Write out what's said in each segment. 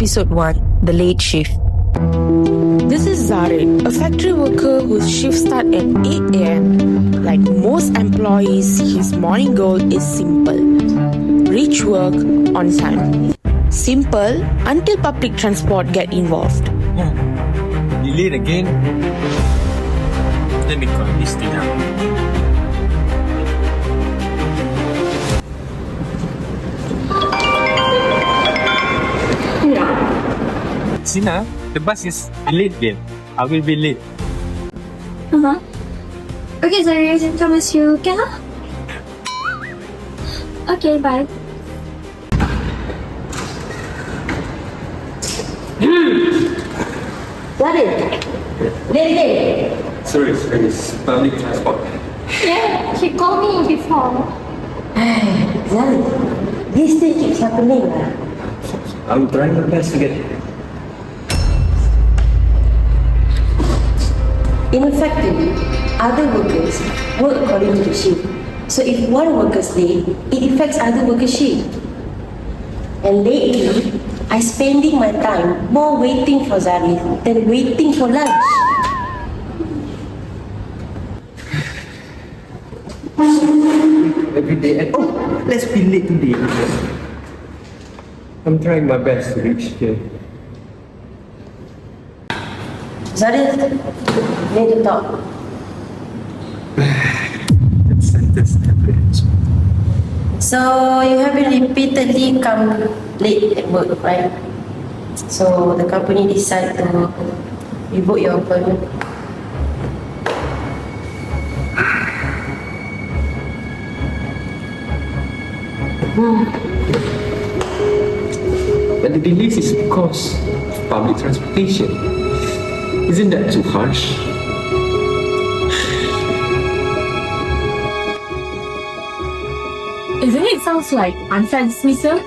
Episode 1, The Late Shift. This is Zarid, a factory worker whose shift starts at 8 a.m. Like most employees, his morning goal is simple. Reach work on time. Simple until public transport get involved. Delayed again. Let me call this thing out. Sina, the bus is late again. I will be late. Okay, sorry, I can come as you can. Okay, bye. Sorry, it's public transport. Yeah, she called me before. Zali, this thing keeps happening. I'm trying my best to get it. In a factory, other workers work according to the shift. So if one worker's late, it affects other workers' shift. And lately, I'm spending my time more waiting for Zali than waiting for lunch. Every day and let's be late today. I'm trying my best to reach here. Zali, need to talk. That sentence never ends. So you have been repeatedly come late at work, right? So the company decided to revoke your appointment. But the delays is because of public transportation. Isn't that too harsh? Isn't it sounds like unfair dismissal?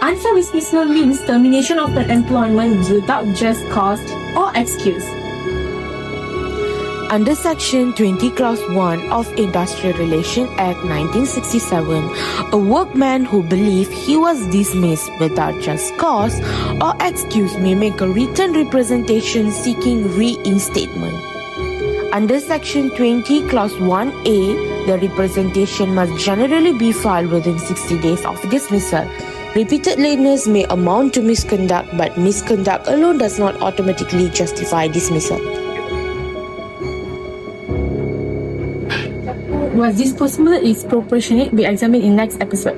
Unfair dismissal means termination of the employment without just cause or excuse. Under Section 20 Clause 1 of Industrial Relations Act 1967, a workman who believes he was dismissed without just cause or excuse may make a written representation seeking reinstatement. Under Section 20 Clause 1A, the representation must generally be filed within 60 days of dismissal. Repeated lateness may amount to misconduct, but misconduct alone does not automatically justify dismissal. Was this possible is proportionate we examine in next episode.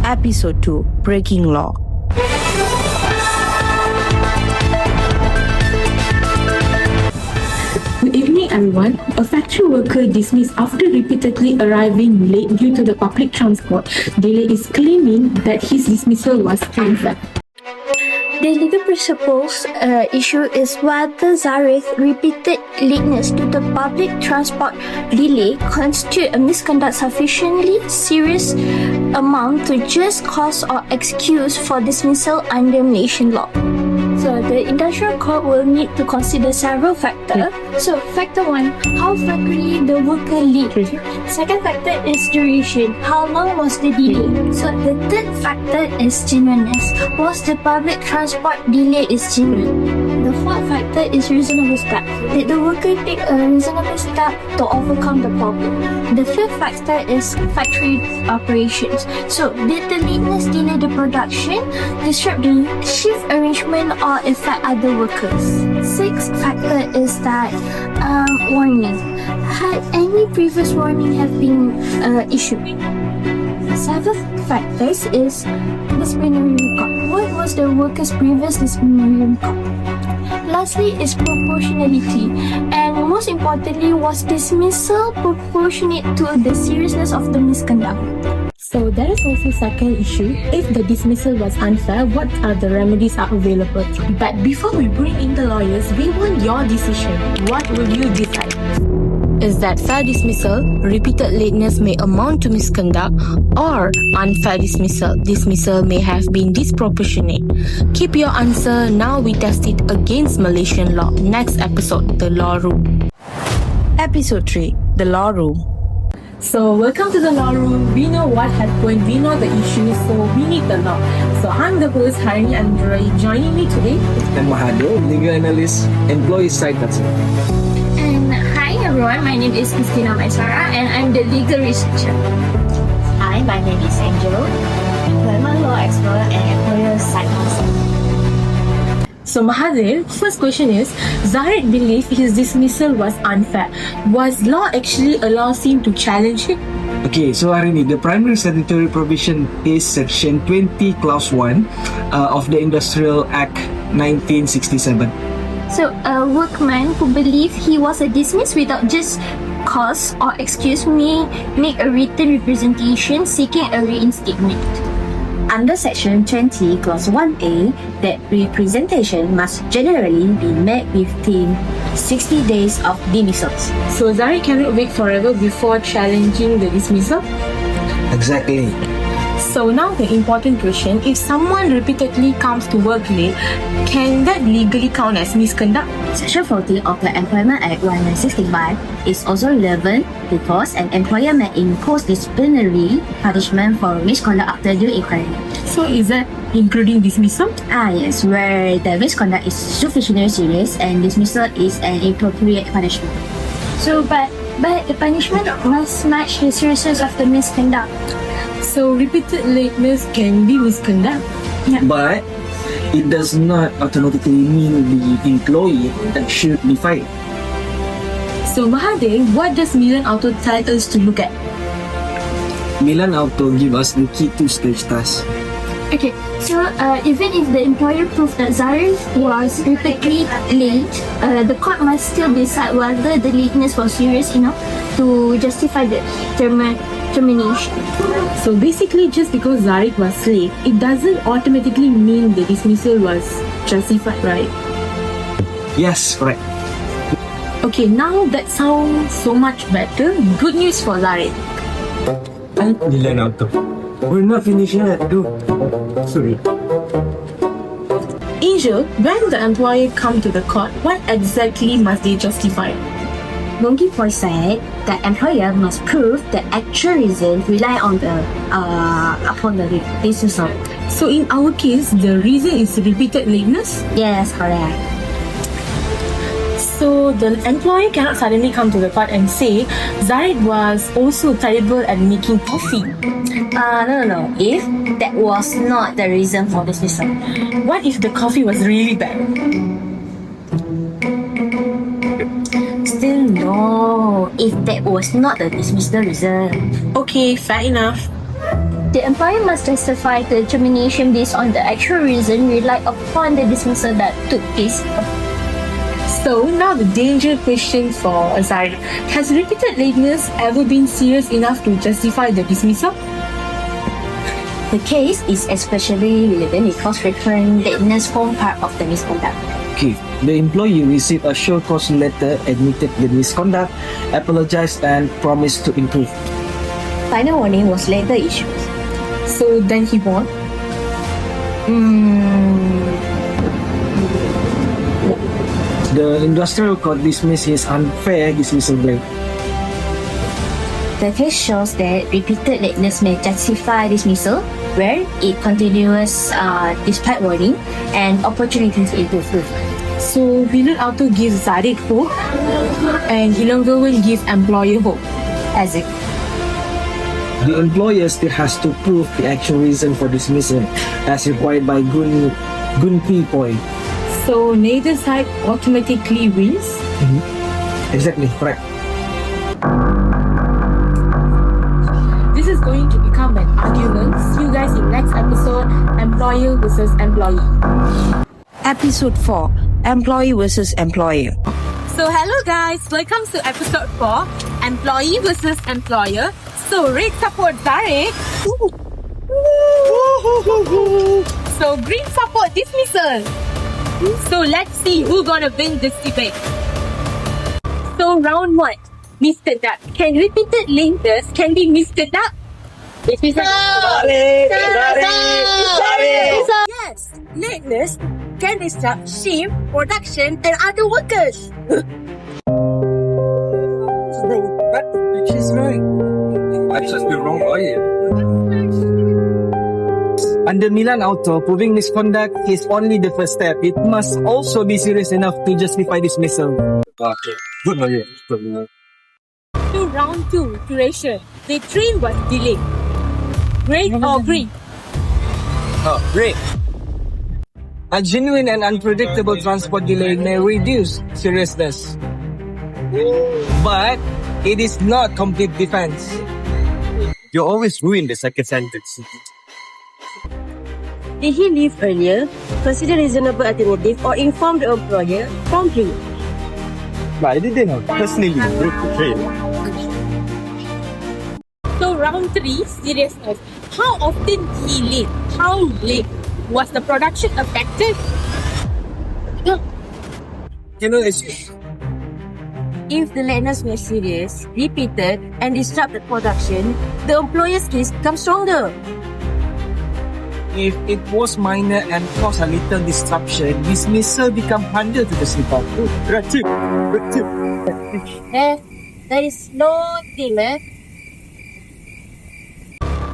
Episode 2, Breaking Law. Good evening, everyone. A factory worker dismissed after repeatedly arriving late due to the public transport delay is claiming that his dismissal was unfair. The legal principles issue is whether Zarith's repeated lateness to the public transport delay constitute a misconduct sufficiently serious amount to just cause or excuse for dismissal under Malaysian law. So the industrial court will need to consider several factors. So factor 1, how frequently the worker late. Second factor is duration. How long was the delay? So the third factor is genuineness. Was the public transport delay is genuine? The fourth factor is reasonable step. Did the worker take a reasonable step to overcome the problem? The fifth factor is factory operations. So did the lateness delay the production, disrupt the shift arrangement, or affect other workers? Sixth factor is that warning. Had any previous warning have been issued? Seventh factors is disciplinary record. What was the worker's previous disciplinary record? Lastly is proportionality, and most importantly, was dismissal proportionate to the seriousness of the misconduct? So there is also second issue. If the dismissal was unfair, what are the remedies are available? But before we bring in the lawyers, we want your decision. What will you decide? Is that fair dismissal, repeated lateness may amount to misconduct, or unfair dismissal, dismissal may have been disproportionate? Keep your answer, now we test it against Malaysian law. Next episode, The Law Room. Episode 3, The Law Room. So welcome to the law room. We know what happened, we know the issues, so we need the law. So I'm the host Harini Androy. Joining me today, I'm Mahathir, legal analyst, employee side counsel. And hi everyone, my name is Christina Maisara and I'm the legal researcher. Hi, my name is Angel, employment law explorer and employer side counsel. so Mahathir, first question is, Zahid believed his dismissal was unfair. Was law actually allows him to challenge it? Okay, so Harini, the primary statutory provision is Section 20, Clause 1 of the Industrial Act 1967. So a workman who believed he was dismissed without just cause or excuse may make a written representation seeking a reinstatement. Under Section 20, Clause 1A, that representation must generally be made within 60 days of dismissals. So Zahid cannot wait forever before challenging the dismissal? Exactly. So now the important question, if someone repeatedly comes to work late, can that legally count as misconduct? Section 40 of the Employment Act 1965 is also relevant because an employer may impose disciplinary punishment for misconduct after due inquiry. So is that including dismissal? Yes, where the misconduct is sufficiently serious and dismissal is an appropriate punishment. So but the punishment must match the seriousness of the misconduct. So repeated lateness can be misconduct. But it does not automatically mean the employee that should be fired. So Mahathir, what does Milan Auto tell us to look at? Milan Auto give us the key to stage task. Okay, so even if the employer proved that Zarif was repeatedly late, the court must still decide whether the lateness was serious enough to justify the termination. So basically, just because Zarif was late, it doesn't automatically mean the dismissal was justified, right? Yes, correct. Okay, now that sounds so much better. Good news for Zarif. Milan Auto. We're not finished yet, dude. Sorry. Angel, when the employer come to the court, what exactly must they justify? Bongi Poi said the employer must prove the actual reason rely on the upon the dismissal. So in our case, the reason is repeated lateness. Yes, correct. So the employer cannot suddenly come to the court and say Zahid was also terrible at making coffee. No. If that was not the reason for dismissal. What if the coffee was really bad? Still no. If that was not the dismissal reason. Okay, fair enough. The employer must justify the termination based on the actual reason relied upon the dismissal that took place. So now the danger question for Zahid. Has repeated lateness ever been serious enough to justify the dismissal? The case is especially relevant because frequent lateness form part of the misconduct. Okay, the employee received a show cause letter, admitted the misconduct, apologized and promised to improve. Final warning was later issued. So then he won. The industrial court dismissed his unfair dismissal claim. The case shows that repeated lateness may justify dismissal where it continues despite warning and opportunity to improve. So Milan Auto gives Zahid hope and Hilanggawan gives employer hope. As it The employer still has to prove the actual reason for dismissal as required by Gunpi Poi. So neither side automatically wins. Exactly, correct. This is going to become an argument. See you guys in next episode, employer versus employee. Episode 4, Employee versus Employer. So hello guys, welcome to episode 4, employee versus employer. So rate support Zahid. So green support dismissal. So let's see who's gonna win this debate. So round 1, misconduct. Can repeated lateness can be misconduct? Yes, lateness can disrupt shift, production and other workers. She's right. access to the wrong lawyer. Under Milan Auto, proving misconduct is only the first step. It must also be serious enough to justify dismissal. Okay. Good lawyer. Good lawyer. To round 2, duration. The train was delayed. Great or green? Oh, great. A genuine and unpredictable transport delay may reduce seriousness. But it is not complete defense. You always ruin the second sentence. Did he leave earlier, consider reasonable alternative, or inform the employer promptly? I didn't personally break the train. So round 3, seriousness. How often he late? How late? Was the production affected? If the lateness was serious, repeated, and disrupted production, the employer's case becomes stronger. If it was minor and caused a little disruption, dismissal become harder to justify. There is no deal,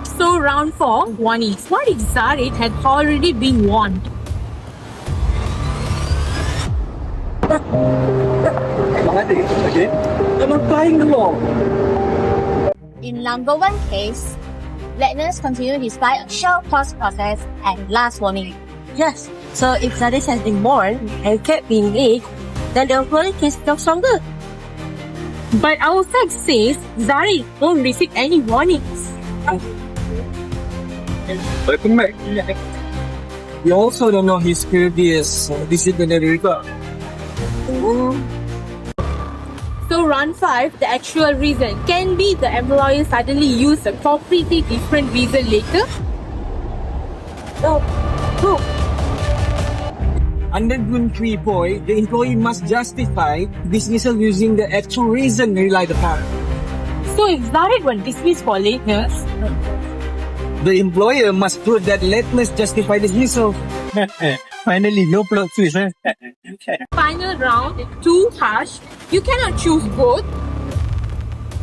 So round 4, warnings. What if Zarit had already been warned? Okay. I'm applying the law. In number 1 case, lateness continued despite a short pause process and last warning. Yes, so if Zaris has been warned and kept being late, then the employer case becomes stronger. But our fact says Zarit won't receive any warnings. Welcome back. We also don't know his previous disciplinary record. So round 5, the actual reason. Can be the employer suddenly used a completely different reason later? No. Under Gun 3 the employee must justify dismissal using the actual reason relied upon. So if Zarit was dismissed for lateness, The employer must prove that lateness justify dismissal. Finally, no plot twist, final round, too harsh, you cannot choose both.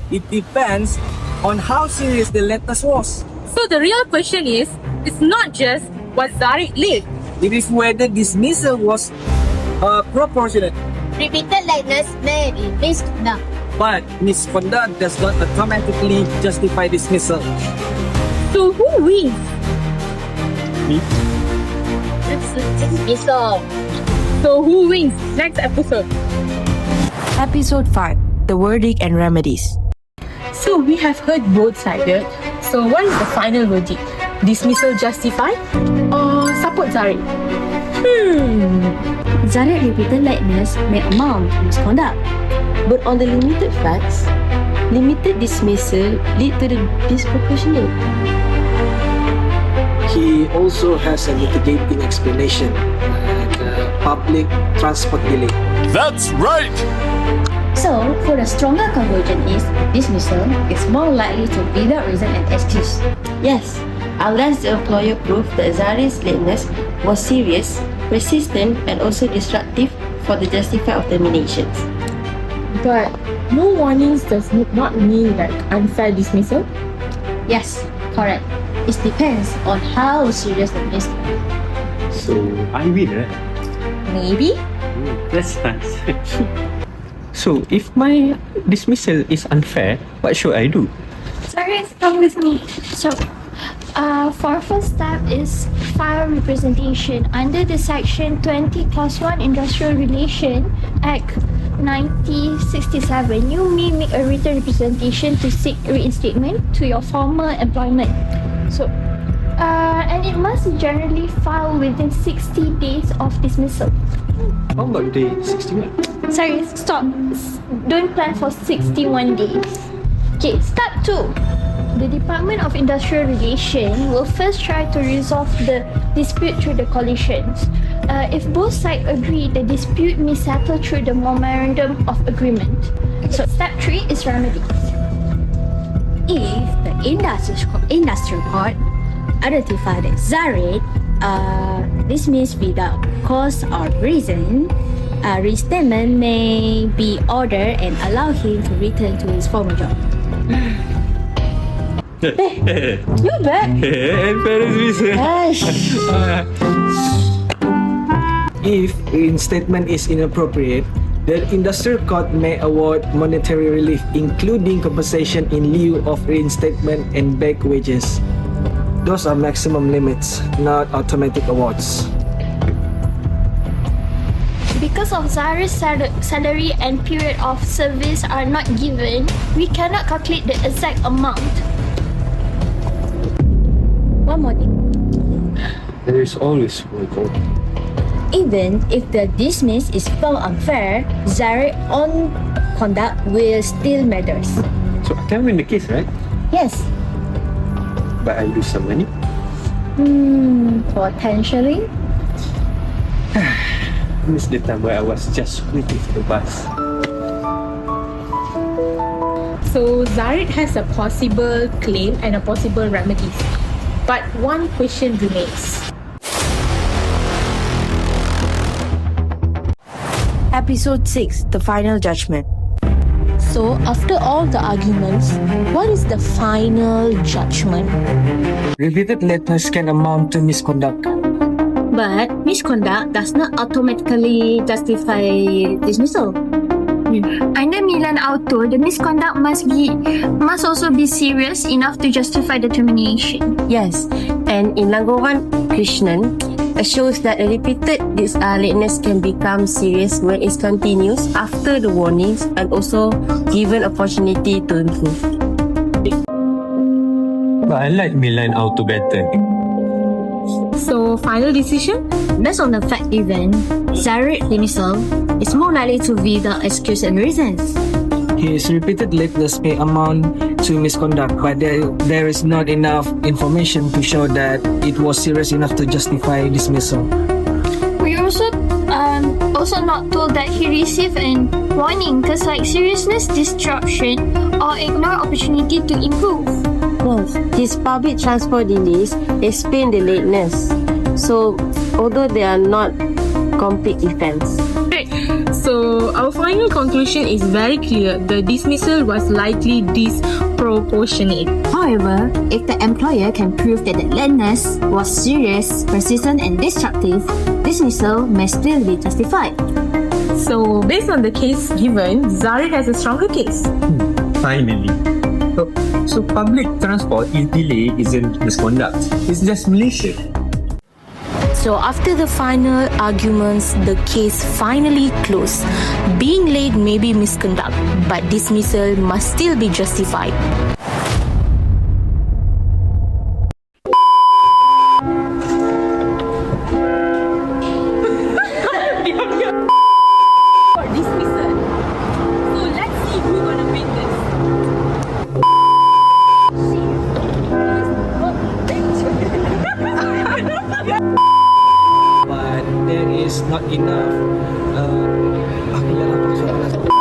It depends on how serious the lateness was. So the real question is, it's not just was Zarit late? It is whether dismissal was proportionate. Repeated lateness may be misconduct. But misconduct does not automatically justify dismissal. So who wins? Dismissal. So who wins? Next episode. Episode 5, The Verdict and Remedies. So we have heard both sides. So what is the final verdict? Dismissal justified or support Zarit? Zarit repeated lateness may amount to misconduct. But on the limited facts, limited dismissal lead to the disproportionate. He also has a mitigating explanation, like public transport delay. That's right! So, for the stronger conclusion is dismissal is more likely to be without reason and excuse. Yes, unless the employer proved that Zarit's lateness was serious, persistent, and also disruptive for the justified of terminations. But no warnings does not mean like unfair dismissal. Yes, correct. It depends on how serious the mistake. So, I win, right? Maybe. That's nice. So, if my dismissal is unfair, what should I do? Sorry, come with me. So, for first step is file representation under the Section 20 Clause 1 Industrial Relation Act 1967. You may make a written representation to seek reinstatement to your former employment. So, and it must generally file within 60 days of dismissal. How about day 61? Sorry, stop. Don't plan for 61 days. Okay, step 2. The Department of Industrial Relation will first try to resolve the dispute through the coalitions. If both sides agree, the dispute may settle through the memorandum of agreement. So, step 3 is remedies. If the industrial court identify that Zarit dismissed without cause or reason, reinstatement may be ordered and allow him to return to his former job. You're back. Unfair dismissal. Gosh. If reinstatement is inappropriate, the industrial court may award monetary relief, including compensation in lieu of reinstatement and back wages. Those are maximum limits, not automatic awards. Because of Zari's salary and period of service are not given, we cannot calculate the exact amount. One more thing. There is always one goal. Even if the dismiss is found unfair, Zari's own conduct will still matters. So I can win the case, right? Yes, But I lose some money. potentially. Miss the time where I was just waiting for the bus. So Zarit has a possible claim and a possible remedies. But one question remains. Episode 6, The Final Judgment. So, after all the arguments, what is the final judgment? Repeated lateness can amount to misconduct. But misconduct does not automatically justify dismissal. Under Milan Auto, the misconduct must also be serious enough to justify the termination. Yes, and in Langovan Krishnan, shows that a repeated lateness can become serious when it continues after the warnings and also given opportunity to improve. But I like Milan Auto better. So, final decision? Based on the fact given, Zari's dismissal is more likely to be the excuse and reasons. His repeated lateness may amount to misconduct, but there is not enough information to show that it was serious enough to justify dismissal. We also not told that he received an warning because seriousness disruption or ignore opportunity to improve. Yes, his public transport delays explain the lateness. So, although they are not complete defense. So, our final conclusion is very clear. The dismissal was likely disproportionate. However, if the employer can prove that the lateness was serious, persistent and destructive, dismissal may still be justified. So, based on the case given, Zarit has a stronger case. Finally. So public transport is delay isn't misconduct. It's just Malaysia. So after the final arguments, the case finally closed. Being late may be misconduct, but dismissal must still be justified. Dismissal. So, let's see who's gonna win this. But there is not enough. Aku dah lapar suara.